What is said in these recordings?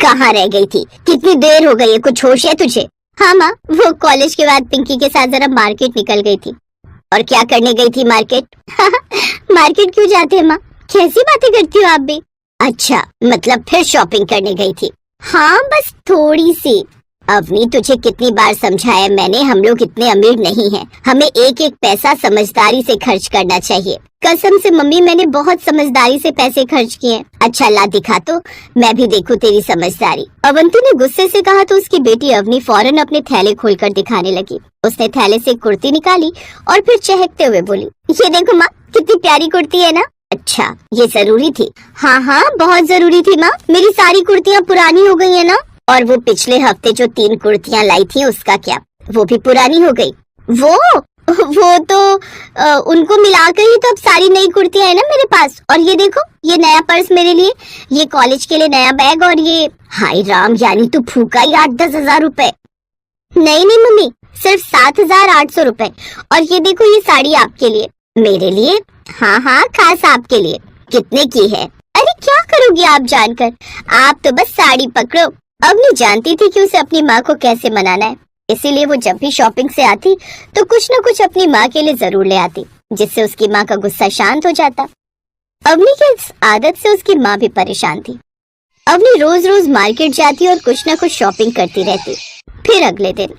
कहाँ रह गई थी? कितनी देर हो गई है, कुछ होश है तुझे? हाँ माँ, वो कॉलेज के बाद पिंकी के साथ जरा मार्केट निकल गई थी। और क्या करने गई थी मार्केट? मार्केट क्यों जाते हैं माँ? कैसी बातें करती हो आप भी? अच्छा, मतलब फिर शॉपिंग करने गई थी? हाँ, बस थोड़ी सी। अवनी, तुझे कितनी बार समझाया मैंने, हम लोग इतने अमीर नहीं हैं। हमें एक एक पैसा समझदारी से खर्च करना चाहिए। कसम से मम्मी, मैंने बहुत समझदारी से पैसे खर्च किए। अच्छा ला दिखा तो, मैं भी देखूं तेरी समझदारी। अवंती ने गुस्से से कहा तो उसकी बेटी अवनी फौरन अपने थैले खोलकर दिखाने लगी। उसने थैले से कुर्ती निकाली और फिर चहकते हुए बोली, ये देखो माँ, कितनी प्यारी कुर्ती है ना? अच्छा, ये जरूरी थी? हाँ हाँ, बहुत जरूरी थी माँ। मेरी सारी कुर्तियाँ पुरानी हो गई है ना। और वो पिछले हफ्ते जो 3 कुर्तियाँ लाई थी उसका क्या? वो भी पुरानी हो गई? वो तो उनको मिलाकर ही तो अब सारी नई कुर्तियाँ है ना मेरे पास। और ये देखो, ये नया पर्स मेरे लिए, ये कॉलेज के लिए नया बैग, और ये, हाय राम, यानी तू फूका ही 8-10 हजार रुपए। नहीं मम्मी, सिर्फ 7,800 रुपए। और ये देखो, ये साड़ी आपके लिए। मेरे लिए? हाँ हाँ, खास आपके लिए। कितने की है? अरे क्या करोगी आप जानकर, आप तो बस साड़ी पकड़ो। अवनी जानती थी कि उसे अपनी माँ को कैसे मनाना है, इसीलिए वो जब भी शॉपिंग से आती तो कुछ न कुछ अपनी माँ के लिए जरूर ले आती, जिससे उसकी माँ का गुस्सा शांत हो जाता। अवनी की इस आदत से उसकी माँ भी परेशान थी। अवनी रोज रोज मार्केट जाती और कुछ न कुछ शॉपिंग करती रहती। फिर अगले दिन,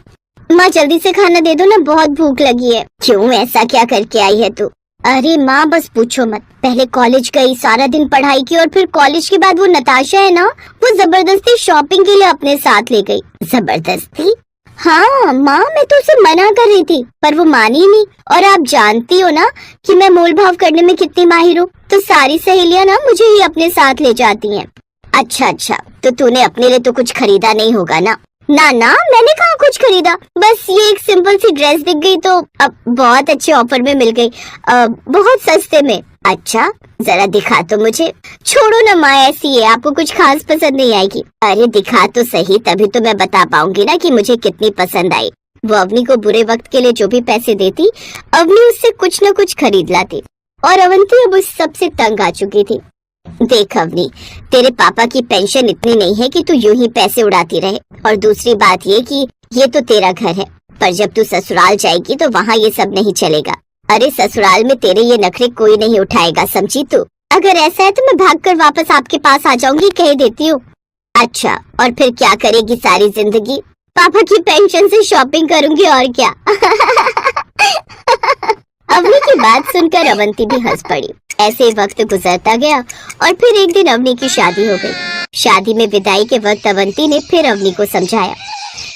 माँ जल्दी से खाना दे दो ना, बहुत भूख लगी है। क्यों, ऐसा क्या करके आई है तू? अरे माँ, बस पूछो मत। पहले कॉलेज गई, सारा दिन पढ़ाई की, और फिर कॉलेज के बाद वो नताशा है ना, वो जबरदस्ती शॉपिंग के लिए अपने साथ ले गई। जबरदस्ती? हाँ माँ, मैं तो उसे मना कर रही थी पर वो मानी नहीं। और आप जानती हो ना कि मैं मोल भाव करने में कितनी माहिर हूँ, तो सारी सहेलियाँ ना मुझे ही अपने साथ ले जाती हैं। अच्छा, तो तूने अपने लिए तो कुछ खरीदा नहीं होगा ना? ना, मैंने कहाँ कुछ खरीदा, बस ये एक सिंपल सी ड्रेस दिख गई तो अब बहुत अच्छे ऑफर में मिल गई, बहुत सस्ते में। अच्छा, जरा दिखा तो मुझे। छोड़ो ना माँ, ऐसी है, आपको कुछ खास पसंद नहीं आएगी। अरे दिखा तो सही, तभी तो मैं बता पाऊंगी ना कि मुझे कितनी पसंद आई। वो अवनी को बुरे वक्त के लिए जो भी पैसे देती, अवनी उससे कुछ न कुछ खरीद लाती। और अवंती अब उस सबसे तंग आ चुकी थी। देख अवनी, तेरे पापा की पेंशन इतनी नहीं है कि तू यूं ही पैसे उड़ाती रहे। और दूसरी बात ये कि ये तो तेरा घर है, पर जब तू ससुराल जाएगी तो वहाँ ये सब नहीं चलेगा। अरे ससुराल में तेरे ये नखरे कोई नहीं उठाएगा, समझी तू? अगर ऐसा है तो मैं भागकर वापस आपके पास आ जाऊंगी, कह देती हूँ। अच्छा, और फिर क्या करेगी सारी जिंदगी? पापा की पेंशन से शॉपिंग करूंगी, और क्या। अवनी की बात सुनकर अवंती भी हंस पड़ी। ऐसे वक्त गुजरता गया और फिर एक दिन अवनी की शादी हो गई। शादी में विदाई के वक्त अवंती ने फिर अवनी को समझाया,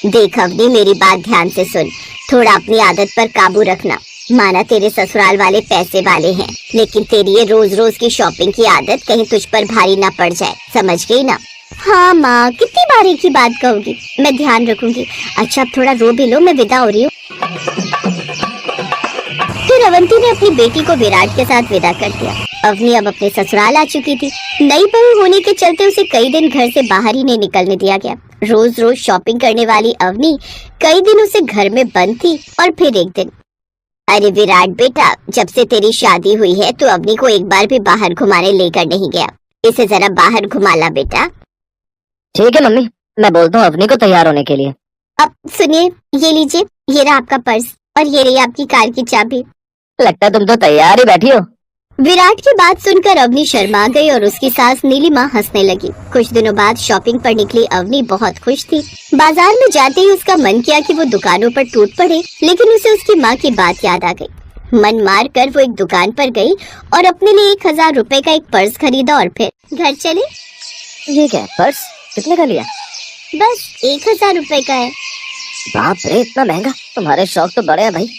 देख अवनी, मेरी बात ध्यान से सुन, थोड़ा अपनी आदत पर काबू रखना। माना तेरे ससुराल वाले पैसे वाले हैं, लेकिन तेरी ये रोज रोज की शॉपिंग की आदत कहीं तुझ पर भारी ना पड़ जाए, समझ गई ना? हाँ माँ, कितनी बार एक ही बात कहोगी, मैं ध्यान रखूंगी। अच्छा, अब थोड़ा रो भी लो, मैं विदा हो रही हूँ। फिर अवंती ने अपनी बेटी को विराट के साथ विदा कर दिया। अवनी अब अपने ससुराल आ चुकी थी। नई बहू होने के चलते उसे कई दिन घर से बाहर ही नहीं निकलने दिया गया। रोज रोज शॉपिंग करने वाली अवनी कई दिन उसे घर में बंद थी। और फिर एक दिन, अरे विराट बेटा, जब से तेरी शादी हुई है तो अवनी को एक बार भी बाहर घुमाने लेकर नहीं गया। इसे जरा बाहर घुमा ला बेटा। ठीक है मम्मी, मैं बोलता हूँ अवनी को तैयार होने के लिए। अब सुनिए, ये लीजिए, ये रहा आपका पर्स, और ये रही आपकी कार की चाबी। लगता है तुम तो तैयार ही बैठी हो। विराट की बात सुनकर अवनी शर्मा गई और उसकी सास नीलिमा हंसने लगी। कुछ दिनों बाद शॉपिंग पर निकली अवनी बहुत खुश थी। बाजार में जाते ही उसका मन किया कि वो दुकानों पर टूट पड़े, लेकिन उसे उसकी माँ की बात याद आ गई। मन मार कर वो एक दुकान पर गई और अपने लिए 1,000 रुपए का एक पर्स खरीदा और फिर घर चली। ये क्या पर्स, कितने का लिया? बस 1,000 रुपए का है। बाप रे, इतना महंगा, तुम्हारे शौक तो बड़े हैं भाई।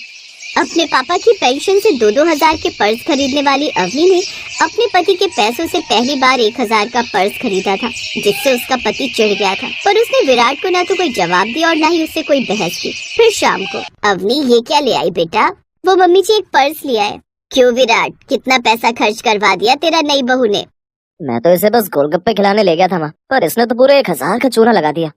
अपने पापा की पेंशन से 2-2 हजार के पर्स खरीदने वाली अवनी ने अपने पति के पैसों से पहली बार 1,000 का पर्स खरीदा था, जिससे उसका पति चिढ़ गया था। पर उसने विराट को ना तो कोई जवाब दिया और ना ही उससे कोई बहस की। फिर शाम को, अवनी ये क्या ले आई बेटा? वो मम्मी जी एक पर्स लिया है। क्यों विराट, कितना पैसा खर्च करवा दिया तेरा नई बहू ने? मैं तो इसे बस गोलगप्पे खिलाने ले गया था माँ, पर इसने तो पूरे 1,000 का चूना लगा दिया।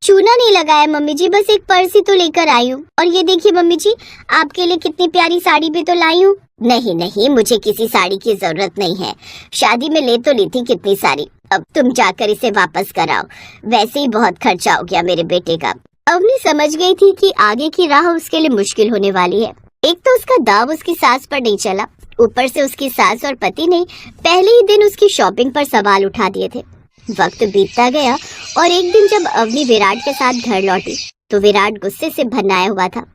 चूना नहीं लगाया मम्मी जी, बस एक पर्स ही तो लेकर आई हूँ। और ये देखिए मम्मी जी, आपके लिए कितनी प्यारी साड़ी भी तो लाई हूँ। नहीं नहीं, मुझे किसी साड़ी की जरूरत नहीं है। शादी में ले तो ली थी कितनी सारी, अब तुम जाकर इसे वापस कराओ। वैसे ही बहुत खर्चा हो गया मेरे बेटे का। अवनी समझ गई थी कि आगे की राह उसके लिए मुश्किल होने वाली है। एक तो उसका दाव उसकी सास पर नहीं चला, ऊपर से उसकी सास और पति ने पहले ही दिन उसकी शॉपिंग पर सवाल उठा दिए थे। वक्त बीतता गया और एक दिन जब अवनी विराट के साथ घर लौटी तो विराट गुस्से से भरनाया हुआ था।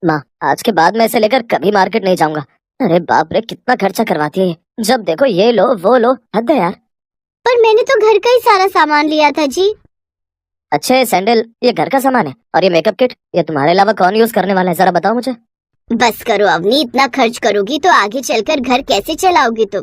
माँ, आज के बाद मैं इसे लेकर कभी मार्केट नहीं जाऊंगा। अरे बाप रे, कितना खर्चा करवाती है ये। जब देखो ये लो वो लो, हद है यार। पर मैंने तो घर का ही सारा सामान लिया था जी। अच्छा, ये सैंडल ये घर का सामान है, और ये मेकअप किट ये तुम्हारे अलावा कौन यूज करने वाला है, जरा बताओ मुझे। बस करो अवनी, इतना खर्च करोगी तो आगे चलकर घर कैसे चलाओगी तुम।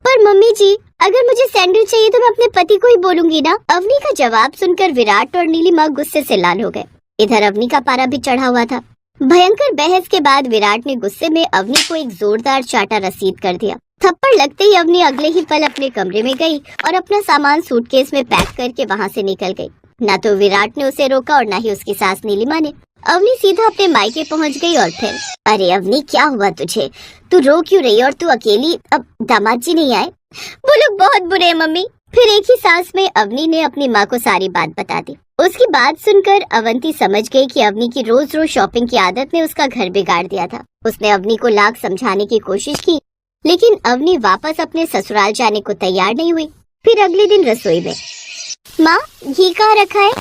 पर मम्मी जी, अगर मुझे सैंडल चाहिए तो मैं अपने पति को ही बोलूंगी ना। अवनी का जवाब सुनकर विराट और नीलिमा गुस्से से लाल हो गए। इधर अवनी का पारा भी चढ़ा हुआ था। भयंकर बहस के बाद विराट ने गुस्से में अवनी को एक जोरदार चाटा रसीद कर दिया। थप्पड़ लगते ही अवनी अगले ही पल अपने कमरे में गई और अपना सामान सूटकेस में पैक करके वहाँ से निकल गई। न तो विराट ने उसे रोका और न ही उसकी सास नीलिमा ने। अवनी सीधा अपने मायके पहुँच गई और फिर, अरे अवनी क्या हुआ तुझे, तू रो क्यों रही और तू अकेली, अब दामाद जी नहीं आए? वो लोग बहुत बुरे हैं मम्मी। फिर एक ही सांस में अवनी ने अपनी माँ को सारी बात बता दी। उसकी बात सुनकर अवंती समझ गई कि अवनी की रोज रोज शॉपिंग की आदत ने उसका घर बिगाड़ दिया था। उसने अवनी को लाख समझाने की कोशिश की, लेकिन अवनी वापस अपने ससुराल जाने को तैयार नहीं हुई। फिर अगले दिन रसोई में, माँ घी कहाँ रखा है?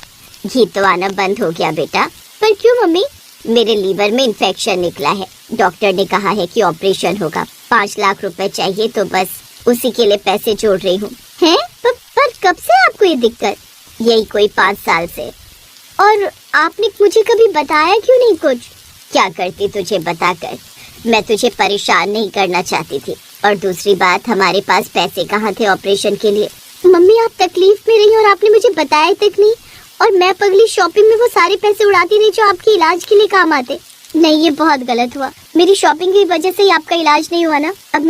घी तो आना बंद हो गया बेटा। पर क्यों मम्मी? मेरे लीवर में इन्फेक्शन निकला है, डॉक्टर ने कहा है कि ऑपरेशन होगा। 5 लाख रुपए चाहिए तो बस उसी के लिए पैसे जोड़ रही हूँ। हैं? पर कब से आपको ये दिक्कत? यही कोई 5 साल से। और आपने मुझे कभी बताया क्यों नहीं कुछ? क्या करती तुझे बताकर, मैं तुझे परेशान नहीं करना चाहती थी। और दूसरी बात, हमारे पास पैसे कहाँ थे ऑपरेशन के लिए? मम्मी आप तकलीफ में रही और आपने मुझे बताया तक नहीं, और मैं पगली शॉपिंग में वो सारे पैसे उड़ाती रही जो आपके इलाज के लिए काम आते। नहीं, ये बहुत गलत हुआ। मेरी शॉपिंग की वजह से ही आपका इलाज नहीं हुआ ना। अब